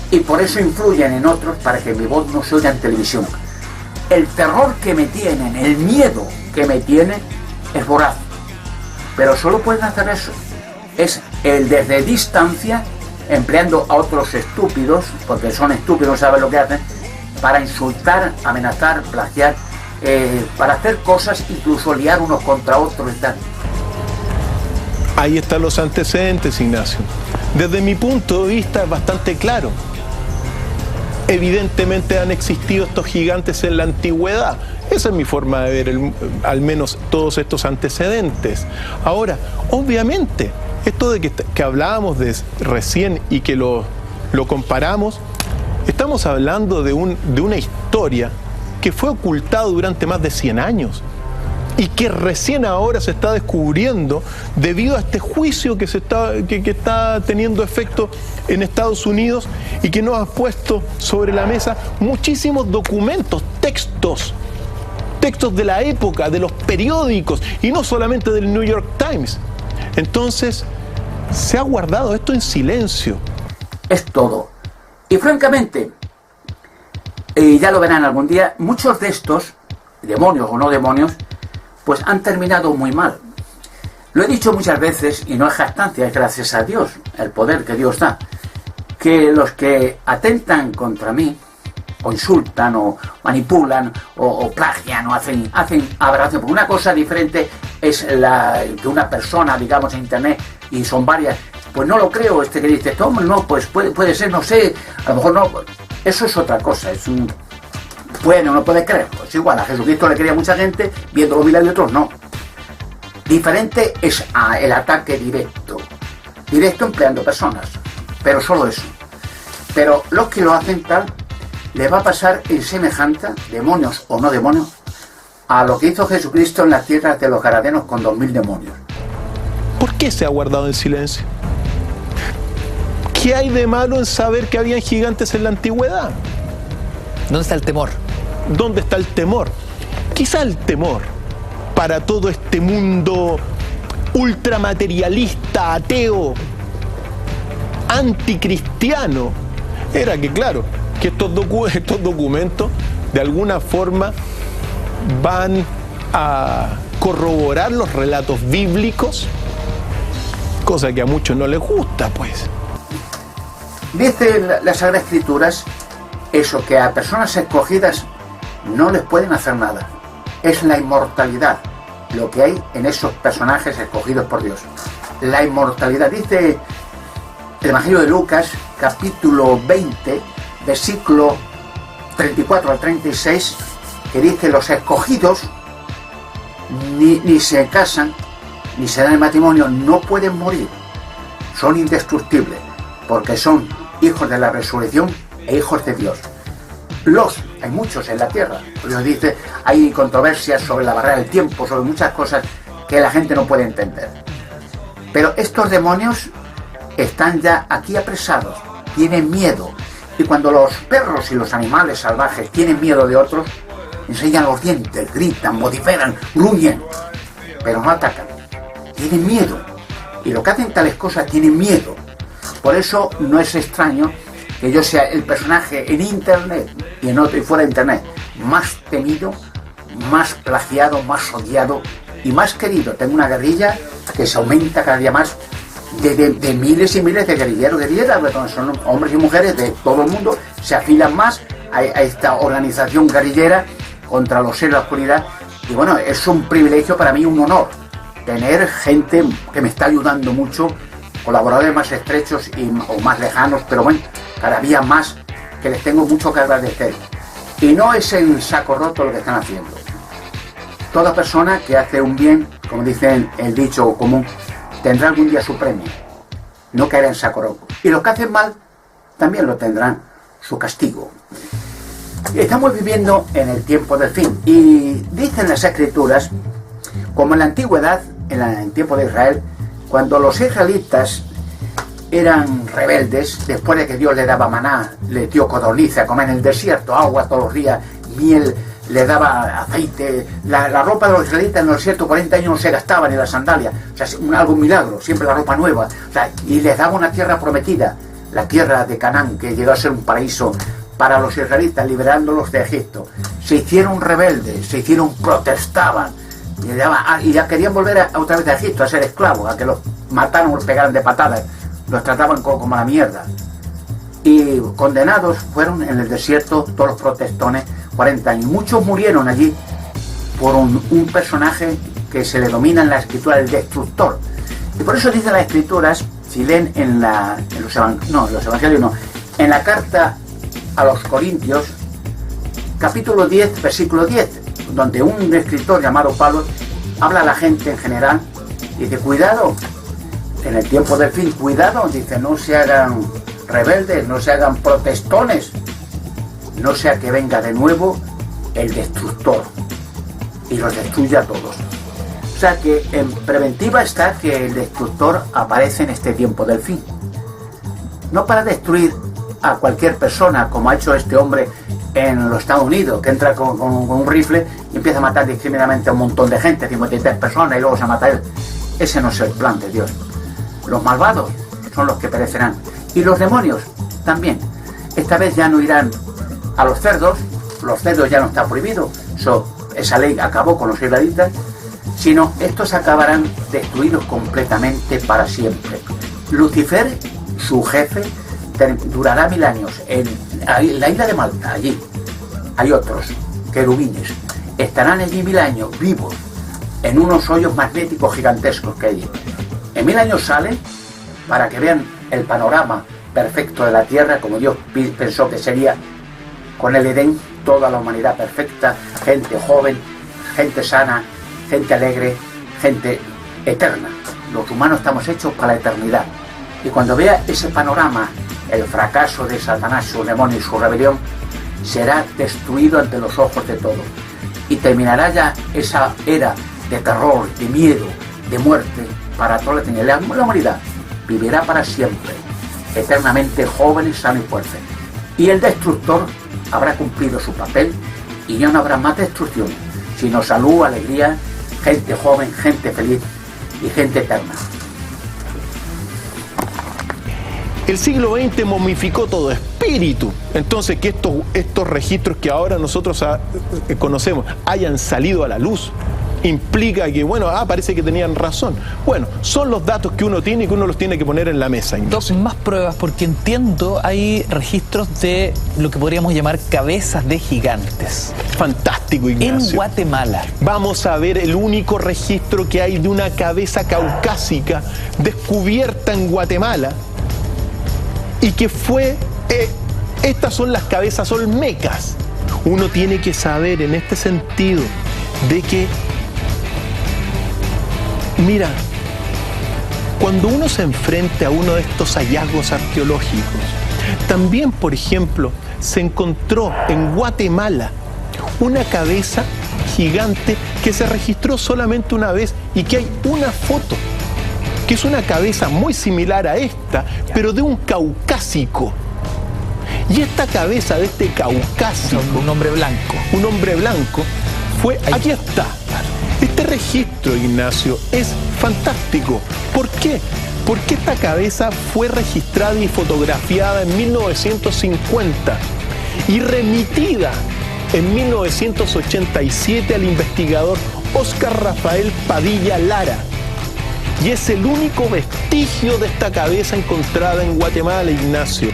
Y por eso influyen en otros para que mi voz no se oiga en televisión. El terror que me tienen, el miedo que me tienen es voraz. Pero solo pueden hacer eso. Es el desde distancia, empleando a otros estúpidos, porque son estúpidos, no saben lo que hacen, para insultar, amenazar, plagiar, para hacer cosas, incluso liar unos contra otros y tal. Ahí están los antecedentes, Ignacio. Desde mi punto de vista es bastante claro. Evidentemente han existido estos gigantes en la antigüedad. Esa es mi forma de ver al menos todos estos antecedentes. Ahora, obviamente, esto de que hablábamos de recién y que lo comparamos, estamos hablando de una historia que fue ocultada durante más de 100 años y que recién ahora se está descubriendo debido a este juicio que está teniendo efecto en Estados Unidos y que nos ha puesto sobre la mesa muchísimos documentos, textos de la época, de los periódicos y no solamente del New York Times. Entonces, se ha guardado esto en silencio. Es todo. Y francamente, ya lo verán algún día, muchos de estos, demonios o no demonios, pues han terminado muy mal. Lo he dicho muchas veces, y no es jactancia, es gracias a Dios, el poder que Dios da, que los que atentan contra mí, o insultan, o manipulan, o plagian, o hacen aberración, porque una cosa diferente es la de una persona, digamos, en internet, y son varias, pues no lo creo, que dice, toma, no, pues puede ser, no sé, a lo mejor no, eso es otra cosa, es un... Bueno, no puede creerlo, es igual, a Jesucristo le creía mucha gente, viendo los milagros y otros no. Diferente es el ataque directo empleando personas, pero solo eso. Pero los que lo hacen tal, les va a pasar en semejante, demonios o no demonios, a lo que hizo Jesucristo en las tierras de los Gadarenos con 2000 demonios. ¿Por qué se ha guardado en silencio? ¿Qué hay de malo en saber que habían gigantes en la antigüedad? ¿Dónde está el temor? ¿Dónde está el temor? Quizá el temor para todo este mundo ultramaterialista, ateo, anticristiano, era que, claro, que estos documentos de alguna forma van a corroborar los relatos bíblicos, cosa que a muchos no les gusta, pues. Dice las Sagradas Escrituras eso, que a personas escogidas no les pueden hacer nada. Es la inmortalidad lo que hay en esos personajes escogidos por Dios. La inmortalidad. Dice el Evangelio de Lucas, capítulo 20, versículo 34 al 36, que dice: los escogidos ni se casan, ni se dan el matrimonio, no pueden morir. Son indestructibles, porque son hijos de la resurrección e hijos de Dios. Hay muchos en la tierra. Dios dice, hay controversias sobre la barrera del tiempo, sobre muchas cosas que la gente no puede entender. Pero estos demonios están ya aquí apresados, tienen miedo. Y cuando los perros y los animales salvajes tienen miedo de otros, enseñan los dientes, gritan, vociferan, gruñen, pero no atacan. Tienen miedo. Y lo que hacen tales cosas tienen miedo. Por eso no es extraño que yo sea el personaje en internet y en otro y fuera de internet más temido, más plagiado, más odiado y más querido. Tengo una guerrilla que se aumenta cada día más de miles y miles de guerrilleros, guerrilleras, son hombres y mujeres de todo el mundo, se afilan más a esta organización guerrillera contra los seres de la oscuridad. Y bueno, es un privilegio para mí, un honor tener gente que me está ayudando mucho, colaboradores más estrechos o más lejanos, pero bueno, cada día más, que les tengo mucho que agradecer. Y no es en saco roto lo que están haciendo. Toda persona que hace un bien, como dice el dicho común, tendrá algún día su premio. No caerá en saco roto. Y los que hacen mal también lo tendrán su castigo. Estamos viviendo en el tiempo del fin. Y dicen las Escrituras, como en la antigüedad, en el tiempo de Israel, cuando los israelitas eran rebeldes, después de que Dios le daba maná, le dio codorniz a comer en el desierto, agua todos los días, miel, le daba aceite, la ropa de los israelitas en el desierto 40 años no se gastaba, ni las sandalias, o sea, algo milagro, siempre la ropa nueva, o sea, y les daba una tierra prometida, la tierra de Canaán, que llegó a ser un paraíso para los israelitas, liberándolos de Egipto. Se hicieron rebeldes, protestaban, y ya querían volver otra vez a Egipto, a ser esclavos, a que los mataran o los pegaran de patadas. Los trataban como la mierda. Y condenados fueron en el desierto todos los protestones 40 años. Muchos murieron allí por un personaje que se le domina en la escritura, el destructor. Y por eso dicen las escrituras, si leen en los evangelios no, en la carta a los Corintios, capítulo 10, versículo 10, donde un escritor llamado Pablo habla a la gente en general y dice: cuidado, en el tiempo del fin, cuidado, dice, no se hagan rebeldes, no se hagan protestones, no sea que venga de nuevo el destructor y los destruya a todos. O sea que en preventiva está que el destructor aparece en este tiempo del fin. No para destruir a cualquier persona, como ha hecho este hombre en los Estados Unidos, que entra con un rifle y empieza a matar discriminadamente a un montón de gente, 53 personas, y luego se mata a él. Ese no es el plan de Dios. Los malvados son los que perecerán. Y los demonios también. Esta vez ya no irán a los cerdos ya no está prohibido. Esa ley acabó con los israelitas, sino estos acabarán destruidos completamente para siempre. Lucifer, su jefe, durará 1000 años. En la isla de Malta, allí, hay otros querubines. Estarán allí 1000 años vivos, en unos hoyos magnéticos gigantescos que hay. En 1000 años salen para que vean el panorama perfecto de la Tierra, como Dios pensó que sería con el Edén, toda la humanidad perfecta, gente joven, gente sana, gente alegre, gente eterna. Los humanos estamos hechos para la eternidad. Y cuando vea ese panorama, el fracaso de Satanás, su demonio y su rebelión, será destruido ante los ojos de todos. Y terminará ya esa era de terror, de miedo, de muerte, para toda la eternidad. La humanidad vivirá para siempre, eternamente joven, sano y fuerte. Y el destructor habrá cumplido su papel y ya no habrá más destrucción, sino salud, alegría, gente joven, gente feliz y gente eterna. El siglo XX momificó todo espíritu. Entonces, que estos registros que ahora nosotros conocemos hayan salido a la luz, implica que, bueno, parece que tenían razón. Bueno, son los datos que uno tiene y que uno los tiene que poner en la mesa. Dos más pruebas, porque entiendo hay registros de lo que podríamos llamar cabezas de gigantes. Fantástico, Ignacio. En Guatemala. Vamos a ver el único registro que hay de una cabeza caucásica descubierta en Guatemala y que fue... estas son las cabezas olmecas. Uno tiene que saber en este sentido de que, mira, cuando uno se enfrenta a uno de estos hallazgos arqueológicos, también, por ejemplo, se encontró en Guatemala una cabeza gigante que se registró solamente una vez y que hay una foto, que es una cabeza muy similar a esta, pero de un caucásico. Y esta cabeza de este caucásico, Un hombre blanco, fue, aquí está. Este registro, Ignacio, es fantástico. ¿Por qué? Porque esta cabeza fue registrada y fotografiada en 1950 y remitida en 1987 al investigador Óscar Rafael Padilla Lara. Y es el único vestigio de esta cabeza encontrada en Guatemala, Ignacio.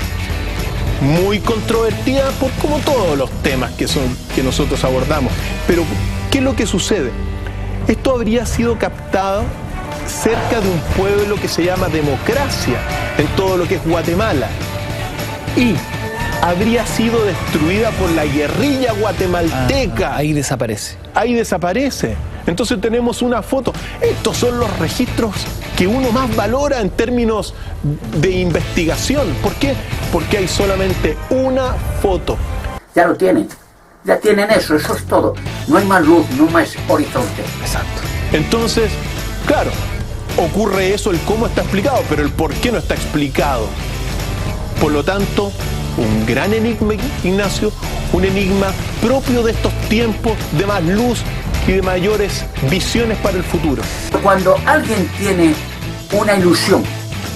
Muy controvertida por como todos los temas que nosotros abordamos. Pero, ¿qué es lo que sucede? Esto habría sido captado cerca de un pueblo que se llama Democracia, en todo lo que es Guatemala. Y habría sido destruida por la guerrilla guatemalteca. Ahí desaparece. Ahí desaparece. Entonces tenemos una foto. Estos son los registros que uno más valora en términos de investigación. ¿Por qué? Porque hay solamente una foto. Ya lo tienen. Ya tienen eso es todo. No hay más luz, no más horizonte. Exacto. Entonces, claro, ocurre eso, el cómo está explicado, pero el por qué no está explicado. Por lo tanto, un gran enigma, Ignacio, un enigma propio de estos tiempos de más luz y de mayores visiones para el futuro. Cuando alguien tiene una ilusión,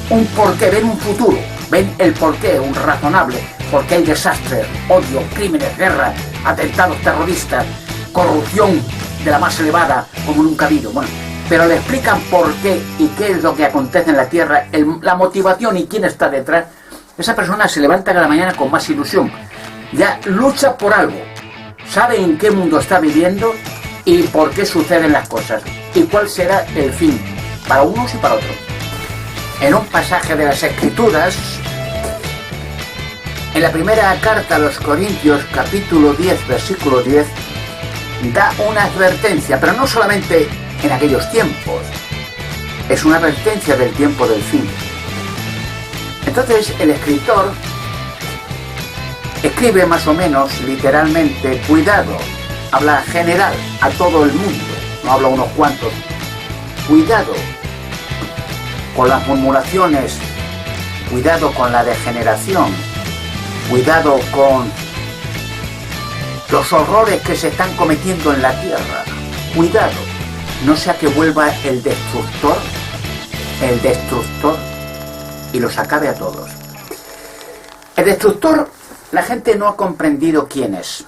un porqué, ven un futuro, ven el porqué, un razonable, porque hay desastre, odio, crímenes, guerra, atentados terroristas, corrupción de la más elevada como nunca ha habido. Bueno, pero le explican por qué y qué es lo que acontece en la Tierra, la motivación y quién está detrás. Esa persona se levanta cada mañana con más ilusión, ya lucha por algo, sabe en qué mundo está viviendo y por qué suceden las cosas y cuál será el fin para unos y para otros. En un pasaje de las Escrituras, en la primera carta a los Corintios, capítulo 10, versículo 10, da una advertencia, pero no solamente en aquellos tiempos, es una advertencia del tiempo del fin. Entonces el escritor escribe más o menos literalmente, cuidado, habla general a todo el mundo, no habla a unos cuantos, cuidado con las murmuraciones, cuidado con la degeneración, cuidado con los horrores que se están cometiendo en la tierra, cuidado, no sea que vuelva el destructor y los acabe a todos. El destructor, la gente no ha comprendido quién es.